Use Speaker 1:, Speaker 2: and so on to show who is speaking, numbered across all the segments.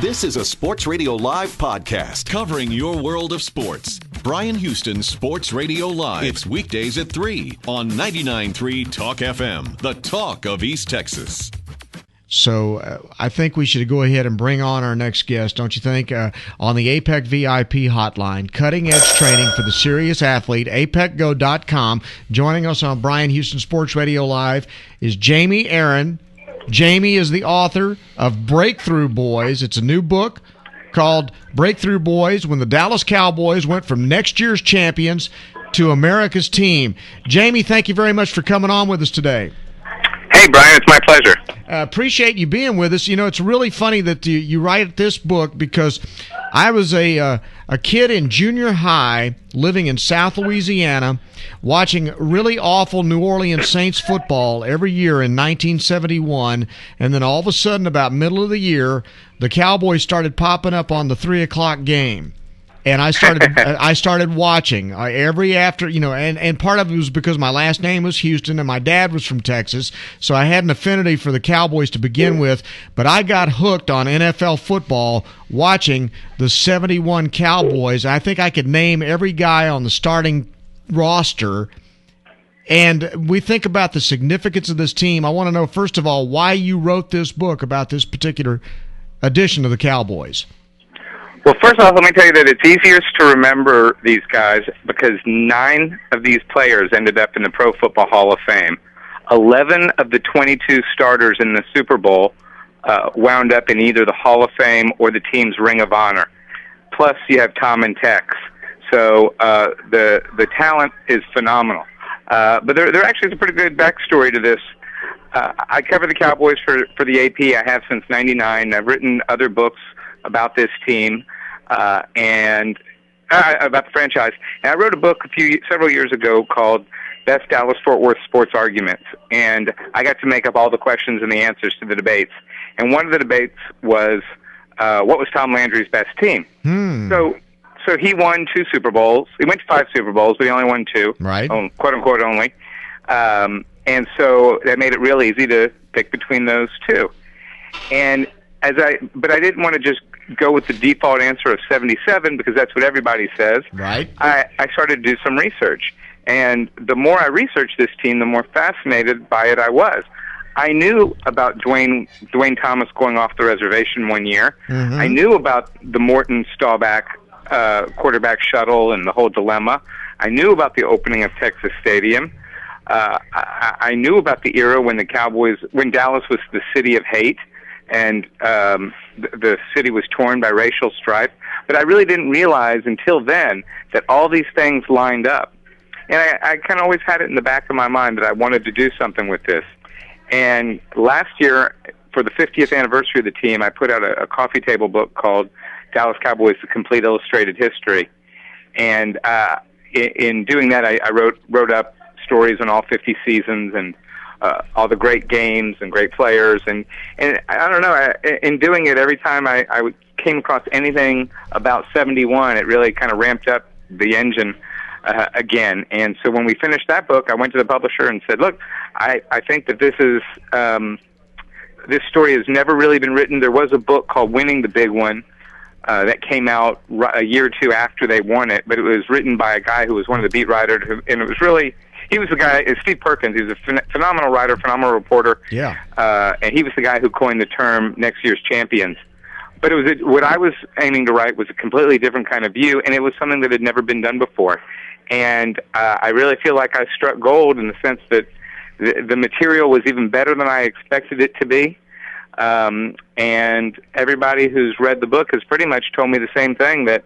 Speaker 1: This is a Sports Radio Live podcast covering your world of sports. Bryan Houston's Sports Radio Live. It's weekdays at 3 on 99.3 Talk FM, the talk of East Texas.
Speaker 2: So I think we should go ahead and bring on our next guest, don't you think? On the APEC VIP hotline, cutting-edge training for the serious athlete, apecgo.com. Joining us on Bryan Houston Sports Radio Live is Jaime Aron. Jaime is the author of Breakthrough Boys. It's a new book called Breakthrough Boys, when the Dallas Cowboys went from next year's champions to America's team. Jaime, thank you very much for coming on with us today.
Speaker 3: Hey, Bryan, it's my pleasure.
Speaker 2: Appreciate you being with us. You know, it's really funny that you write this book because I was a kid in junior high living in South Louisiana watching really awful New Orleans Saints football every year in 1971, and then all of a sudden about middle of the year, the Cowboys started popping up on the 3 o'clock game. And I started watching every after, and part of it was because my last name was Houston and my dad was from Texas, so I had an affinity for the Cowboys to begin with, but I got hooked on NFL football watching the 71 Cowboys. I think I could name every guy on the starting roster, and we think about the significance of this team. I want to know, first of all, why you wrote this book about this particular edition of the Cowboys.
Speaker 3: Well, first off, let me tell you that it's easiest to remember these guys because 9 of these players ended up in the Pro Football Hall of Fame. 11 of the 22 starters in the Super Bowl wound up in either the Hall of Fame or the team's Ring of Honor. Plus, you have Tom and Tex. So the talent is phenomenal. But there actually is a pretty good backstory to this. I cover the Cowboys for the AP. I have since '99. I've written other books about this team and about the franchise. And I wrote a book several years ago called Best Dallas-Fort Worth Sports Arguments. And I got to make up all the questions and the answers to the debates. And one of the debates was, what was Tom Landry's best team? So he won 2 Super Bowls. He went to 5 Super Bowls, but he only won 2.
Speaker 2: Right.
Speaker 3: Quote-unquote only. And so that made it real easy to pick between those 2. But I didn't want to just go with the default answer of 77 because that's what everybody says.
Speaker 2: Right.
Speaker 3: I started to do some research. And the more I researched this team, the more fascinated by it I was. I knew about Dwayne Thomas going off the reservation one year. Mm-hmm. I knew about the Morton Staubach quarterback shuttle and the whole dilemma. I knew about the opening of Texas Stadium. I knew about the era when Dallas was the city of hate, and the city was torn by racial strife. But I really didn't realize until then that all these things lined up. And I kind of always had it in the back of my mind that I wanted to do something with this. And last year, for the 50th anniversary of the team, I put out a coffee table book called Dallas Cowboys: The Complete Illustrated History. And in doing that, I wrote up stories on all 50 seasons and all the great games and great players. And I don't know, in doing it, every time I came across anything about 71, it really kind of ramped up the engine again. And so when we finished that book, I went to the publisher and said, look, I think that this story has never really been written. There was a book called Winning the Big One that came out a year or 2 after they won it, but it was written by a guy who was one of the beat writers, and it was really... He was the guy, Steve Perkins. He was a phenomenal writer, phenomenal reporter.
Speaker 2: Yeah.
Speaker 3: And he was the guy who coined the term next year's champions. But what I was aiming to write was a completely different kind of view, and it was something that had never been done before. And I really feel like I struck gold in the sense that the material was even better than I expected it to be. And everybody who's read the book has pretty much told me the same thing, that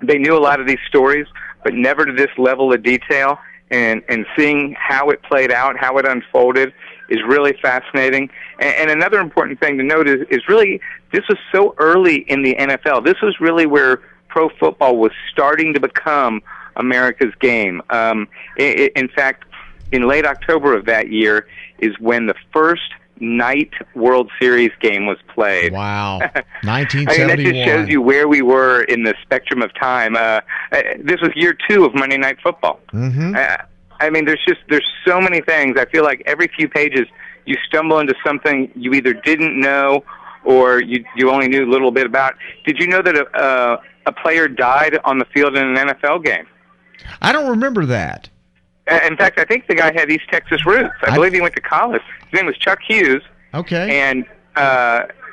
Speaker 3: they knew a lot of these stories, but never to this level of detail. And seeing how it played out, how it unfolded, is really fascinating. And another important thing to note is really, this was so early in the NFL. This was really where pro football was starting to become America's game. In fact, in late October of that year is when the first night World Series game was played.
Speaker 2: Wow. 1971.
Speaker 3: I mean, that just shows you where we were in the spectrum of time. This was year 2 of Monday Night Football.
Speaker 2: Mm-hmm.
Speaker 3: I mean, there's so many things. I feel like every few pages you stumble into something you either didn't know or you only knew a little bit about. Did you know that a player died on the field in an NFL game?
Speaker 2: I don't remember that.
Speaker 3: In fact, I think the guy had East Texas roots. I believe he went to college. His name was Chuck Hughes.
Speaker 2: Okay.
Speaker 3: And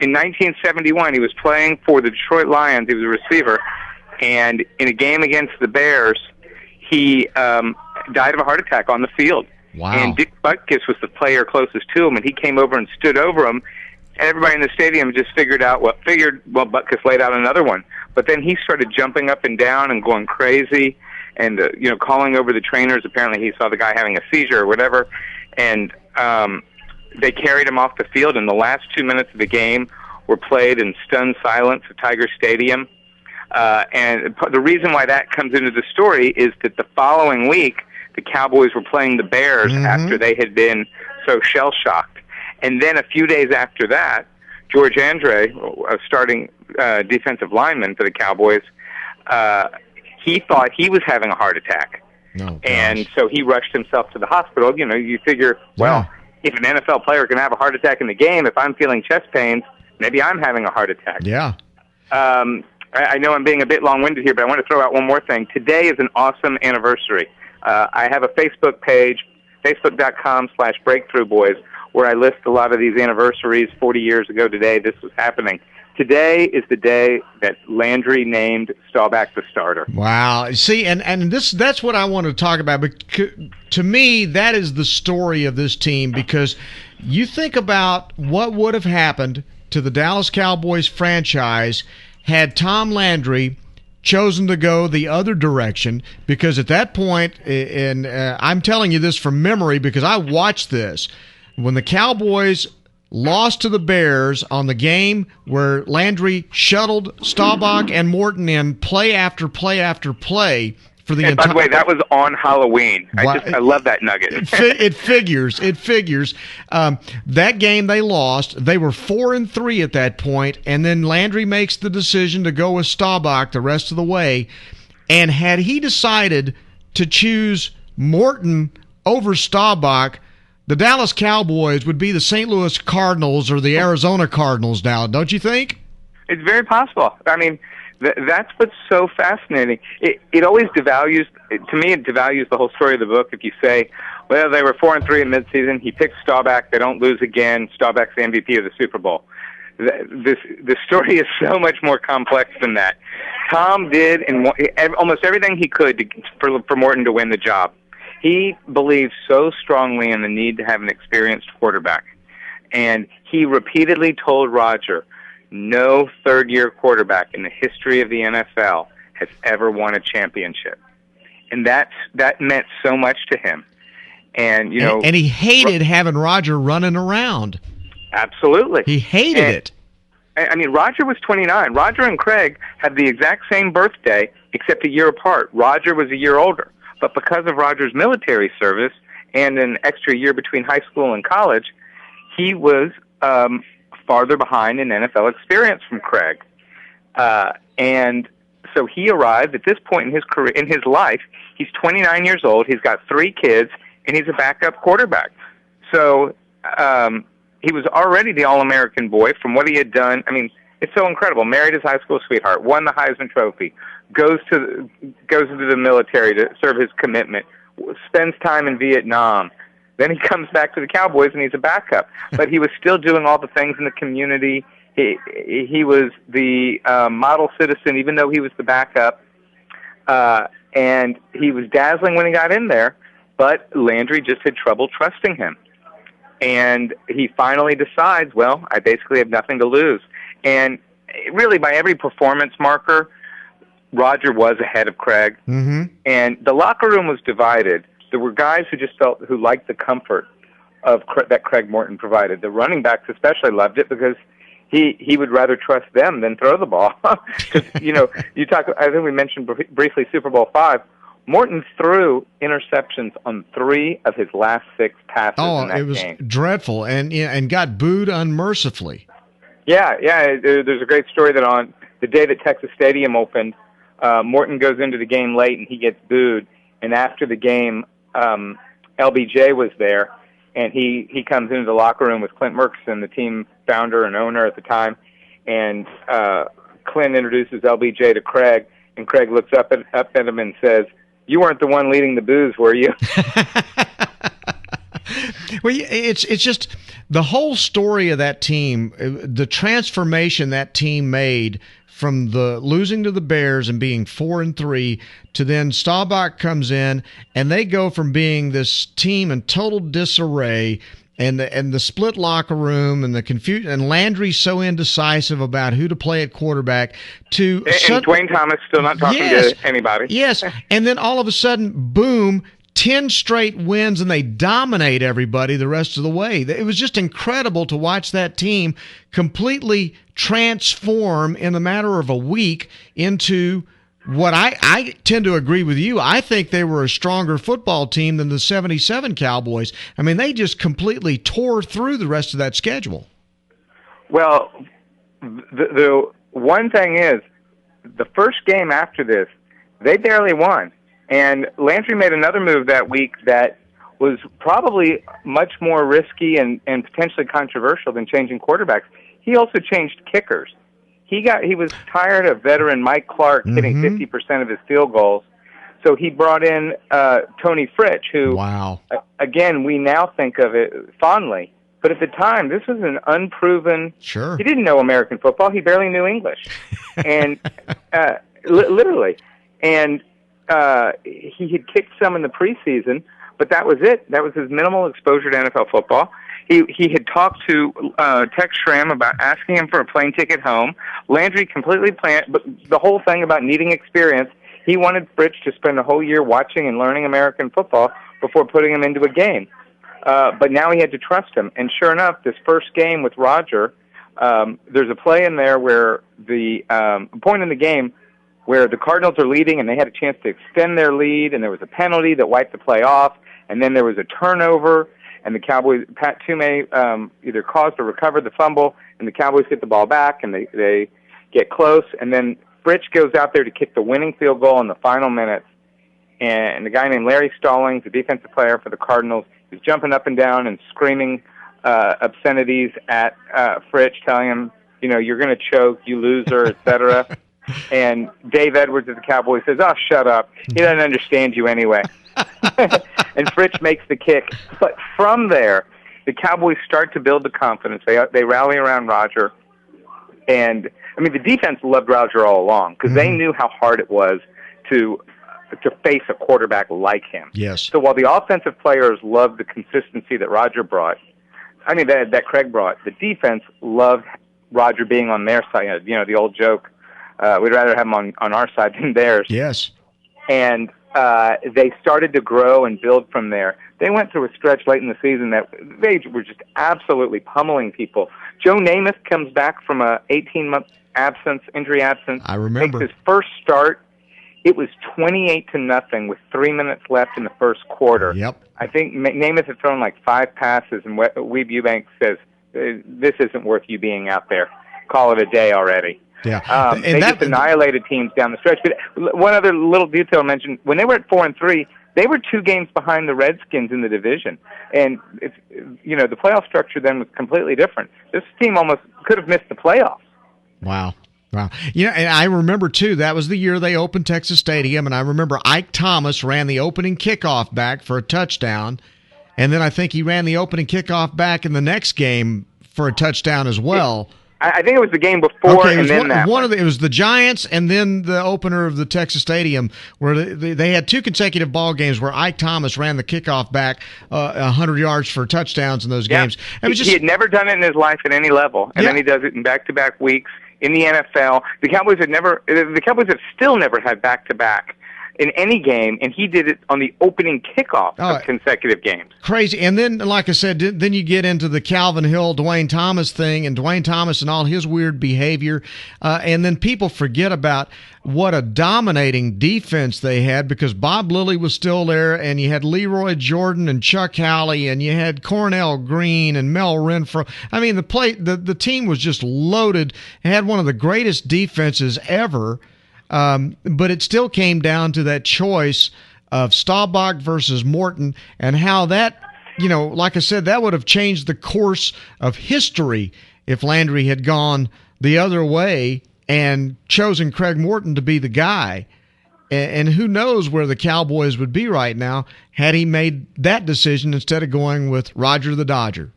Speaker 3: in 1971, he was playing for the Detroit Lions. He was a receiver. And in a game against the Bears, he died of a heart attack on the field.
Speaker 2: Wow.
Speaker 3: And Dick Butkus was the player closest to him, and he came over and stood over him. And everybody in the stadium just figured, Butkus laid out another one. But then he started jumping up and down and going crazy and, calling over the trainers. Apparently he saw the guy having a seizure or whatever. And they carried him off the field, and the last 2 minutes of the game were played in stunned silence at Tiger Stadium. And the reason why that comes into the story is that the following week, the Cowboys were playing the Bears after they had been so shell-shocked. And then a few days after that, George Andre, a starting defensive lineman for the Cowboys, he thought he was having a heart attack.
Speaker 2: No,
Speaker 3: and so he rushed himself to the hospital. You figure, well, if an NFL player can have a heart attack in the game, if I'm feeling chest pains, maybe I'm having a heart attack.
Speaker 2: Yeah.
Speaker 3: I know I'm being a bit long-winded here, but I want to throw out one more thing. Today is an awesome anniversary. I have a Facebook page, facebook.com/BreakthroughBoys, where I list a lot of these anniversaries. 40 years ago today, this was happening. Today is the day that Landry named Staubach the starter.
Speaker 2: Wow. See, and that's what I want to talk about. But to me, that is the story of this team, because you think about what would have happened to the Dallas Cowboys franchise had Tom Landry chosen to go the other direction, because at that point, and I'm telling you this from memory because I watched this, when the Cowboys lost to the Bears on the game where Landry shuttled Staubach and Morton in play after play after play for the
Speaker 3: entire. By the way, that was on Halloween. I love that nugget.
Speaker 2: It figures. That game they lost. They were 4-3 at that point, and then Landry makes the decision to go with Staubach the rest of the way. And had he decided to choose Morton over Staubach, the Dallas Cowboys would be the St. Louis Cardinals or the Arizona Cardinals now, don't you think?
Speaker 3: It's very possible. I mean, that's what's so fascinating. It always devalues, to me, it devalues the whole story of the book if you say, well, they were 4-3 in midseason, he picked Staubach, they don't lose again, Staubach's the MVP of the Super Bowl. The story is so much more complex than that. Tom did almost everything he could for Morton to win the job. He believed so strongly in the need to have an experienced quarterback. And he repeatedly told Roger, no third-year quarterback in the history of the NFL has ever won a championship. And that meant so much to him. And,
Speaker 2: and he hated having Roger running around.
Speaker 3: Absolutely.
Speaker 2: He hated it.
Speaker 3: I mean, Roger was 29. Roger and Craig had the exact same birthday, except a year apart. Roger was a year older. But because of Roger's military service and an extra year between high school and college, he was farther behind in NFL experience from Craig. And so he arrived at this point in his career, in his life. He's 29 years old. He's got 3 kids, and he's a backup quarterback. So he was already the All-American boy from what he had done. I mean, it's so incredible. Married his high school sweetheart, won the Heisman Trophy, goes into the military to serve his commitment, spends time in Vietnam. Then he comes back to the Cowboys and he's a backup. But he was still doing all the things in the community. He was the model citizen, even though he was the backup. And he was dazzling when he got in there. But Landry just had trouble trusting him. And he finally decides, well, I basically have nothing to lose. And really, by every performance marker, Roger was ahead of Craig. Mm-hmm. And the locker room was divided. There were guys who liked the comfort of that Craig Morton provided. The running backs especially loved it because he would rather trust them than throw the ball. You talk. I think we mentioned briefly Super Bowl V. Morton threw interceptions on 3 of his last 6 passes in that game. Oh, it was
Speaker 2: dreadful, and got booed unmercifully. Yeah.
Speaker 3: There's a great story that on the day that Texas Stadium opened, Morton goes into the game late and he gets booed. And after the game, LBJ was there, and he comes into the locker room with Clint Murkison, the team founder and owner at the time, and Clint introduces LBJ to Craig, and Craig looks up at him and says, "You weren't the one leading the boos, were you?"
Speaker 2: Well, it's just the whole story of that team, the transformation that team made from the losing to the Bears and being 4-3 to then Staubach comes in and they go from being this team in total disarray and the split locker room and the confusion and Landry's so indecisive about who to play at quarterback to
Speaker 3: and Dwayne Thomas still not talking to anybody.
Speaker 2: Yes, and then all of a sudden, boom, 10 straight wins, and they dominate everybody the rest of the way. It was just incredible to watch that team completely transform in the matter of a week into what I tend to agree with you. I think they were a stronger football team than the 77 Cowboys. I mean, they just completely tore through the rest of that schedule.
Speaker 3: Well, the one thing is, the first game after this, they barely won. And Landry made another move that week that was probably much more risky and potentially controversial than changing quarterbacks. He also changed kickers. He was tired of veteran Mike Clark hitting 50% of his field goals, so he brought in Tony Fritsch, who, again, we now think of it fondly. But at the time, this was an unproven.
Speaker 2: Sure.
Speaker 3: He didn't know American football. He barely knew English, and literally, and. He had kicked some in the preseason, but that was it. That was his minimal exposure to NFL football. He had talked to Tex Schramm about asking him for a plane ticket home. Landry completely planned, but the whole thing about needing experience, he wanted Fritsch to spend a whole year watching and learning American football before putting him into a game. But now he had to trust him. And sure enough, this first game with Roger, there's a play in there where the point in the game where the Cardinals are leading and they had a chance to extend their lead, and there was a penalty that wiped the play off, and then there was a turnover, and the Cowboys, Pat Toomey either caused or recovered the fumble, and the Cowboys get the ball back, and they get close, and then Fritsch goes out there to kick the winning field goal in the final minutes, and the guy named Larry Stallings, the defensive player for the Cardinals, is jumping up and down and screaming obscenities at Fritsch, telling him, you're going to choke, you loser, etc. And Dave Edwards of the Cowboys says, "Oh, shut up. He doesn't understand you anyway." And Fritsch makes the kick. But from there, the Cowboys start to build the confidence. They rally around Roger. And, the defense loved Roger all along because they knew how hard it was to face a quarterback like him.
Speaker 2: Yes.
Speaker 3: So while the offensive players loved the consistency that Roger brought, that Craig brought, the defense loved Roger being on their side. The old joke. We'd rather have them on our side than theirs.
Speaker 2: Yes.
Speaker 3: And they started to grow and build from there. They went through a stretch late in the season that they were just absolutely pummeling people. Joe Namath comes back from a 18-month injury absence.
Speaker 2: I remember.
Speaker 3: Makes his first start. It was 28-0 with 3 minutes left in the first quarter.
Speaker 2: Yep.
Speaker 3: I think Namath had thrown like 5 passes, and Weeb Eubanks says, "This isn't worth you being out there. Call it a day already."
Speaker 2: Yeah,
Speaker 3: they just annihilated teams down the stretch. But one other little detail I mentioned, when they were at 4-3, they were 2 games behind the Redskins in the division. And, the playoff structure then was completely different. This team almost could have missed the playoffs.
Speaker 2: Wow. And I remember, too, that was the year they opened Texas Stadium, and I remember Ike Thomas ran the opening kickoff back for a touchdown, and then I think he ran the opening kickoff back in the next game for a touchdown as well.
Speaker 3: I think it was the game before and then that one.
Speaker 2: It was the Giants and then the opener of the Texas Stadium where they had 2 consecutive ball games where Ike Thomas ran the kickoff back 100 yards for touchdowns in those games.
Speaker 3: He had never done it in his life at any level, and then he does it in back-to-back weeks in the NFL. The Cowboys have still never had back-to-back in any game, and he did it on the opening kickoff of consecutive games.
Speaker 2: Crazy. And then, like I said, then you get into the Calvin Hill, Dwayne Thomas thing, and Dwayne Thomas and all his weird behavior. And then people forget about what a dominating defense they had because Bob Lilly was still there, and you had Leroy Jordan and Chuck Howley, and you had Cornell Green and Mel Renfro. The team was just loaded. It had one of the greatest defenses ever. But it still came down to that choice of Staubach versus Morton and how that like I said, that would have changed the course of history if Landry had gone the other way and chosen Craig Morton to be the guy. And who knows where the Cowboys would be right now had he made that decision instead of going with Roger the Dodger.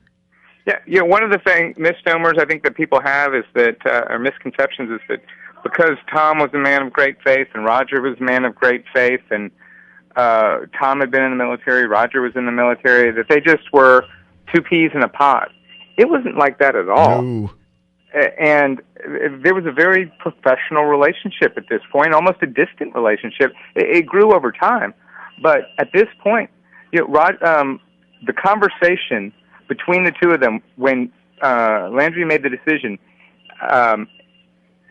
Speaker 3: Yeah, one of the misnomers I think that people have is that, or misconceptions is that because Tom was a man of great faith and Roger was a man of great faith and Tom had been in the military, Roger was in the military, that they just were two peas in a pod. It wasn't like that at all.
Speaker 2: No.
Speaker 3: And there was a very professional relationship at this point, almost a distant relationship. It grew over time. But at this point, the conversation between the two of them, when Landry made the decision,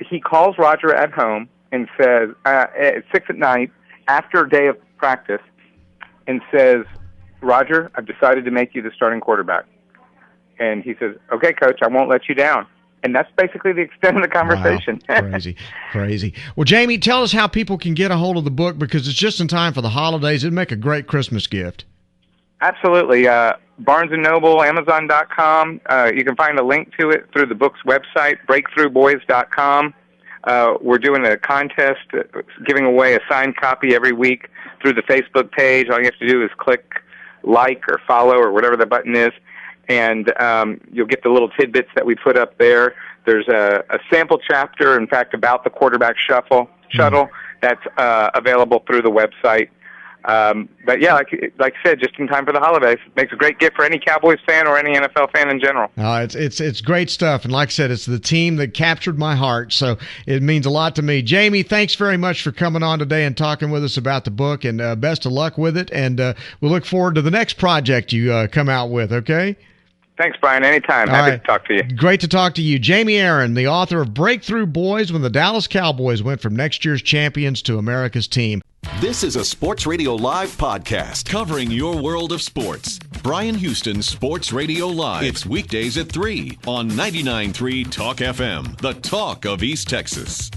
Speaker 3: he calls Roger at home and says, at 6 at night, after a day of practice, and says, Roger, I've decided to make you the starting quarterback. And he says, okay, Coach, I won't let you down. And that's basically the extent of the conversation.
Speaker 2: Wow. Crazy. Well, Jamie, tell us how people can get a hold of the book, because it's just in time for the holidays. It'd make a great Christmas gift.
Speaker 3: Absolutely. Barnes & Noble, Amazon.com. You can find a link to it through the book's website, BreakthroughBoys.com. We're doing a contest, giving away a signed copy every week through the Facebook page. All you have to do is click like or follow or whatever the button is, and you'll get the little tidbits that we put up there. There's a sample chapter, in fact, about the quarterback shuttle that's available through the website. But yeah, like I said, just in time for the holidays. It makes a great gift for any Cowboys fan or any NFL fan in general.
Speaker 2: It's great stuff, and like I said, it's the team that captured my heart, so it means a lot to me. Jamie, thanks very much for coming on today and talking with us about the book, and best of luck with it, and we'll look forward to the next project you come out with, okay?
Speaker 3: Thanks, Brian. Anytime. Happy to talk to you.
Speaker 2: Great to talk to you. Jamie Aron, the author of Breakthrough Boys, when the Dallas Cowboys went from next year's champions to America's team.
Speaker 1: This is a Sports Radio Live podcast covering your world of sports. Bryan Houston's Sports Radio Live. It's weekdays at 3 on 99.3 Talk FM, the talk of East Texas.